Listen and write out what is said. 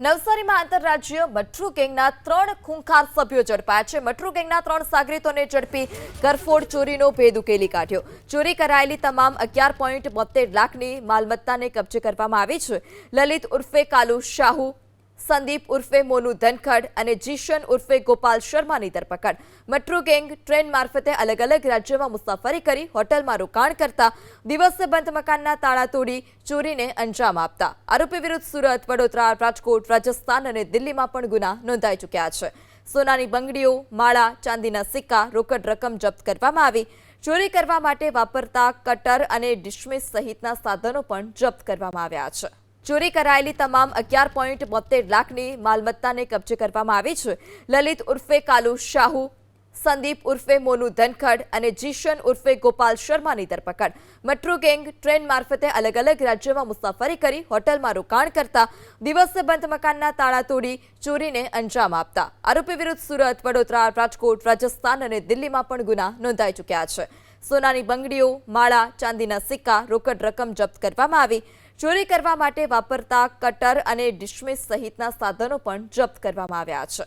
નવસારીમાં આંતરરાજ્ય મઠ્ઠુ ગેંગના 3 ખૂંખાર સભ્યો ઝડપાયા છે। મઠ્ઠુ ગેંગના 3 સાગરીતોને ઝડપી કરફોડ ચોરીનો ભેદ ઉકેલી કાઢ્યો। ચોરી કરાયેલી તમામ 11.72 લાખની માલમત્તાને કબજે કરવામાં આવી છે। લલિત ઉર્ફે કાલુ શાહુ, સંદીપ ઉર્ફે મોનુ ધનખડ અને જીશન ઉર્ફે ગોપાલ શર્માની ધરપકડ। મઠ્ઠુ ગેંગ ટ્રેન મારફતે અલગ અલગ રાજ્યોમાં મુસાફરી કરી હોટલમાં રોકાણ કરતા દિવસે બંધ મકાનના તાળા તોડી ચોરીને અંજામ આપતા। આરોપી વિરુદ્ધ સુરત, વડોદરા, રાજકોટ, રાજસ્થાન અને દિલ્હીમાં પણ ગુના નોંધાઈ ચૂક્યા છે। સોનાની બંગડીઓ, માળા, ચાંદીના સિક્કા, રોકડ રકમ જપ્ત કરવામાં આવી। ચોરી કરવા માટે વાપરતા કટર અને ડિશમિસ સહિતના સાધનો પણ જપ્ત કરવામાં આવ્યા છે। ચોરી કરાયેલી તમામ 11.72 લાખની માલમત્તાને કબજે કરવામાં આવી છે। લલિત ઉર્ફે કાલુ શાહુ, સંદીપ ઉર્ફે મોનુ ધનખડ અને જીશન ઉર્ફે ગોપાલ શર્માની ધરપકડ। મઠ્ઠુ ગેંગ ટ્રેન મારફતે અલગ અલગ રાજ્યોમાં મુસાફરી કરી હોટલમાં રોકાણ કરતા દિવસે બંધ મકાનના તાળા તોડી ચોરીને અંજામ આપતા। આરોપી વિરુદ્ધ સુરત, વડોદરા, રાજકોટ, રાજસ્થાન અને દિલ્હીમાં પણ ગુના નોંધાઈ ચૂક્યા છે। સોનાની બંગડીઓ, માળા, ચાંદીના સિક્કા, રોકડ રકમ જપ્ત કરવામાં આવી। ચોરી કરવા માટે વાપરતા કટર અને ડિશમિસ સહિતના સાધનો પણ જપ્ત કરવામાં આવ્યા છે।